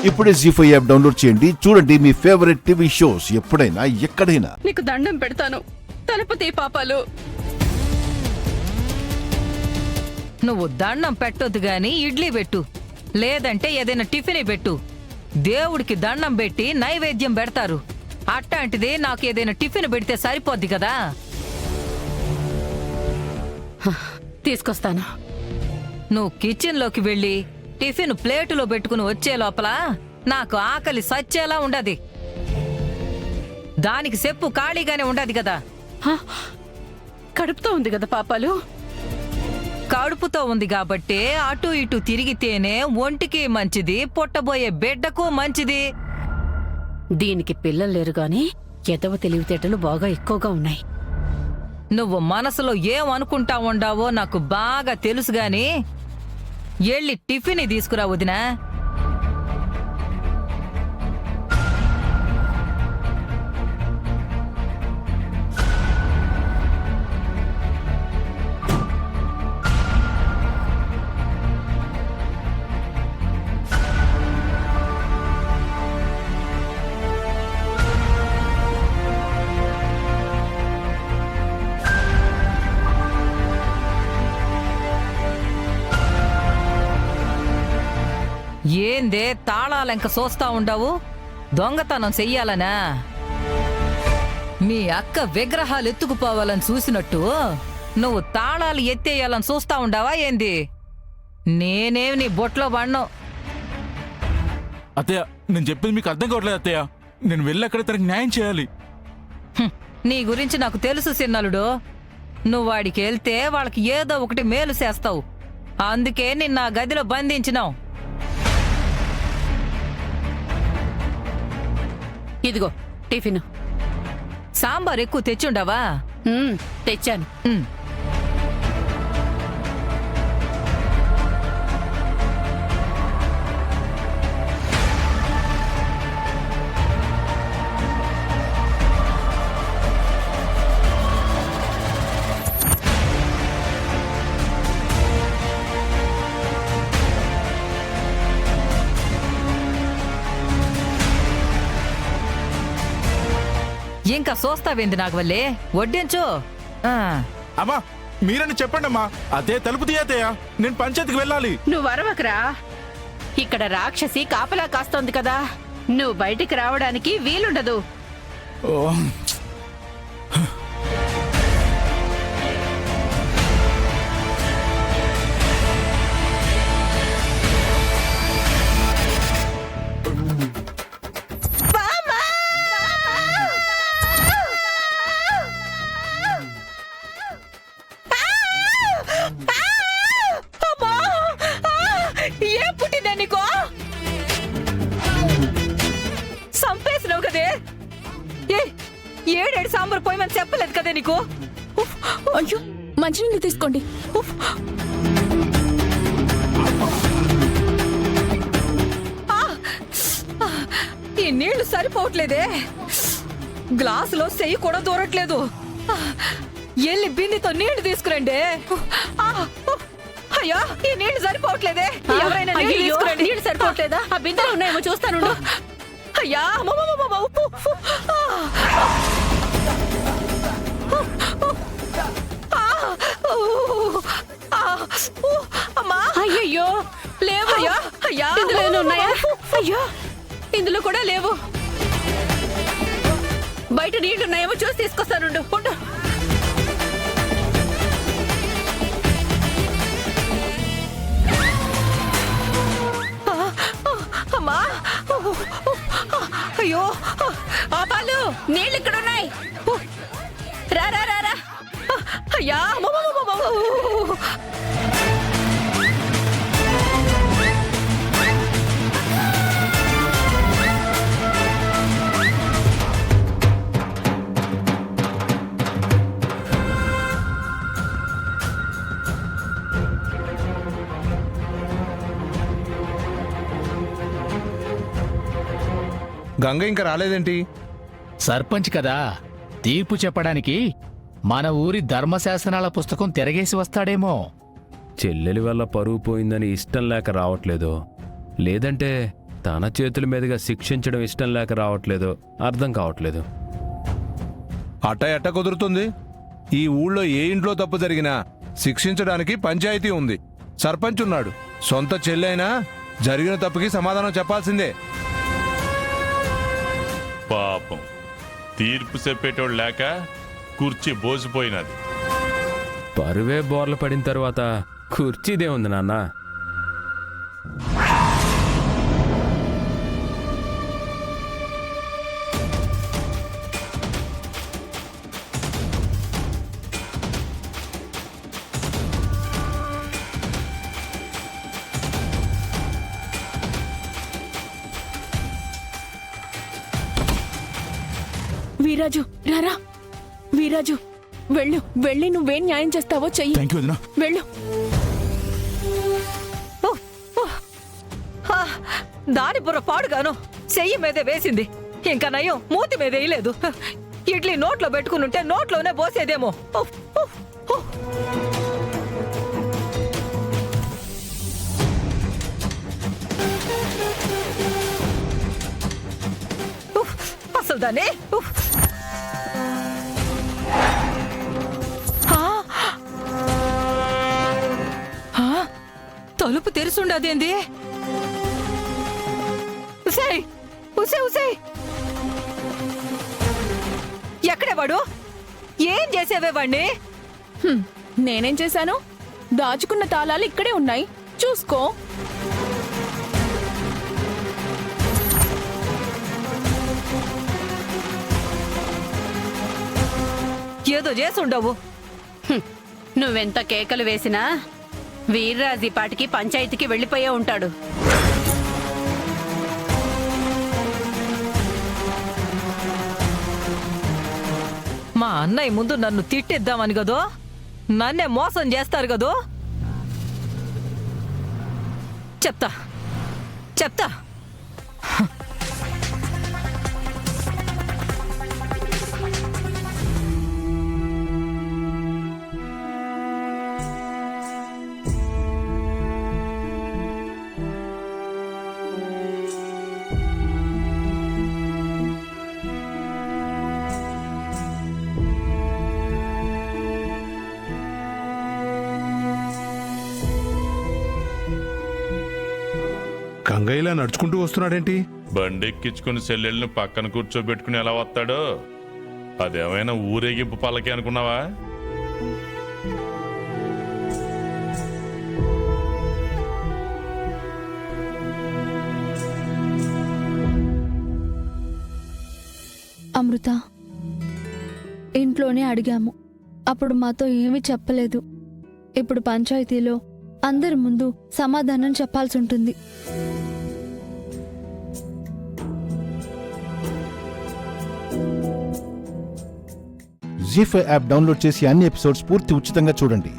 ఇప్పుడే జీ5 app download చేయండి. చూడండి మీ ఫేవరెట్ టీవీ షోస్ ఎప్పుడైనా ఎక్కడైనా. నీకు దండం పెడతాను, తలుపుతీ పాపాలు. నువ్వు దండం పెట్టొద్దు గాని ఇడ్లీ పెట్టు, లేదంటే ఏదైనా టిఫిన్ పెట్టు. దేవుడికి దండం పెట్టి నైవేద్యం పెడతారు. అట్లాంటిది నాకు ఏదైనా టిఫిన్ పెడితే సరిపోద్ది కదా. తీసుకొస్తాను. నువ్వు కిచెన్లోకి వెళ్ళి టిఫిన్ ప్లేటులో పెట్టుకుని వచ్చే లోపల నాకు ఆకలి సచ్చేలా ఉండది. దానికి చెప్పు ఖాళీగానే ఉండదు కదా. కడుపుతో ఉంది కదా పాపాలు. కడుపుతో ఉంది కాబట్టి అటు ఇటు తిరిగితేనే ఒంటికి మంచిది, పుట్టబోయే బిడ్డకు మంచిది. దీనికి పిల్లలు లేరు గాని ఎదవ తెలివితేటలు బాగా ఎక్కువగా ఉన్నాయి. నువ్వు మనసులో ఏం అనుకుంటా ఉండావో నాకు బాగా తెలుసు గాని ఎళ్ళి టిఫిన్ తీసుకురా వదినా. ఏందే తాళాలెంక చూస్తా ఉండవు? దొంగతనం చెయ్యాలనా? మీ అక్క విగ్రహాలు ఎత్తుకుపోవాలని చూసినట్టు నువ్వు తాళాలు ఎత్తేయాలని చూస్తా ఉండావా ఏంది? నేనేం నీ బొట్లో పడ్ను. అత్తయ్య, నేను చెప్పింది మీకు అర్థం కావట్లేదు అత్తయ్య. నేను వెళ్ళి అక్కడ తనకి న్యాయం చేయాలి. నీ గురించి నాకు తెలుసు సిన్నలుడు. నువ్వు వాడికి వెళ్తే వాళ్ళకి ఏదో ఒకటి మేలు చేస్తావు. అందుకే నిన్న ఆ గదిలో బంధించినావు. ఇదిగో టిఫిన్. సాంబార్ ఎక్కువ తెచ్చుండవా? తెచ్చాను. ఇంకా చూస్తావేంది నాగవల్లి? వడ్డించు. అమ్మా, మీరని చెప్పండి అమ్మా. అదే తలుపు తీయతయ్య, నేను పంచాయతీకి వెళ్ళాలి. నువ్వు అరవకరా. ఇక్కడ రాక్షసి కాపలా కాస్తోంది కదా, నువ్వు బయటికి రావడానికి వీలుండదు. ఓ, ఏ పుట్టిందా నీకో? సంపేసినావు కదే. ఏడేడు సాంబార్ పోయమని చెప్పలేదు కదే నీకు? అయ్యో, మంచినీళ్ళు తీసుకోండి. ఈ నీళ్లు సరిపోవట్లేదే. గ్లాసులో చెయ్యి కూడా దూరట్లేదు. ఎల్లి బిందెతో నీళ్లు తీసుకురండి. అయ్యా, ఈ నీళ్లు సరిపోవట్లేదే. ఎవరైనా నీళ్లు తీసుకురండి. నీళ్లు సరిపోవట్లేదా? ఆ బిందెలు ఉన్నాయేమో చూస్తాను. అయ్యా, ఉప్పు. అమ్మా, అయ్యయ్యో, లేవు. అయ్యా, ఇందులో ఏమైనా ఉన్నాయా? అయ్యో, ఇందులో కూడా లేవు. బయట నీళ్లు ఉన్నాయేమో చూసి తీసుకొస్తానుండు. ఉండు. అమ్మా, అయ్యో, పాపాలు, నీళ్ళు ఇక్కడ ఉన్నాయి. రా రా రా రా. అయ్యా, గంగ ఇంకా రాలేదేంటి? సర్పంచ్ కదా, తీర్పు చెప్పడానికి మన ఊరి ధర్మశాసనాల పుస్తకం తిరగేసి వస్తాడేమో. చెల్లెలి వల్ల పరువు పోయిందని ఇష్టం లేక రావట్లేదు, లేదంటే తన చేతుల మీదుగా శిక్షించడం ఇష్టం లేక రావట్లేదు, అర్థం కావట్లేదు. అట్ట ఎట్ట కుదురుతుంది? ఈ ఊళ్ళో ఏ ఇంట్లో తప్పు జరిగినా శిక్షించడానికి పంచాయతీ ఉంది, సర్పంచ్ ఉన్నాడు. సొంత చెల్లైనా జరిగిన తప్పుకి సమాధానం చెప్పాల్సిందే. పాపం తీర్పు చెప్పేటోడు లేక కుర్చీ బోసిపోయినది. పరువే బోర్ల పడిన తర్వాత కుర్చీదే ఉంది నాన్న. వీరాజు రారా. వీరాజు వెళ్ళు, వెళ్ళి నువ్వేం న్యాయం చేస్తావో చెయ్యి. థ్యాంక్ యూ వదినా. వెళ్ళు. దాని బుర్ర పాడుగాను చెయ్యి మీదే వేసింది. ఇంకా నయం మూతి మీద వేయలేదు. ఇడ్లీ నోట్లో పెట్టుకునుంటే నోట్లోనే పోసేదేమో. ఉఫ్, ఉఫ్, ఉఫ్. ఉఫ్, అసలు దాన్ని తలుపు తెరిసుండదేంది? ఉసేయ్, ఉసే ఉసే, ఎక్కడే వాడు? ఏం చేసేవే వాణ్ణి? నేనేం చేశాను? దాచుకున్న తాళాలు ఇక్కడే ఉన్నాయి, చూసుకో. ఏదో చేసుండవు. నువ్వెంత కేకలు వేసినా వీర్రాజు ఈ పాటికి పంచాయతీకి వెళ్ళిపోయే ఉంటాడు. మా అన్నయ్య ముందు నన్ను తిట్టిద్దామని గదో, నన్నే మోసం చేస్తారు గదో. చెప్తా చెప్తా. గంగయ్యలా నడుచుకుంటూ వస్తున్నాడేంటి? బండెక్కించుకుని చెల్లెళ్ళని పక్కన కూర్చోబెట్టుకుని ఎలా వస్తాడో? అదేమైనా ఊరేగింపు పల్లకి అనుకున్నావా? అమృత, ఇంట్లోనే అడిగాము, అప్పుడు మాతో ఏమీ చెప్పలేదు. ఇప్పుడు పంచాయతీలో అందరి ముందు సమాధానం చెప్పాల్సి ఉంటుంది. జీ5 యాప్ డౌన్లోడ్ చేసి అన్ని ఎపిసోడ్స్ పూర్తి ఉచితంగా చూడండి.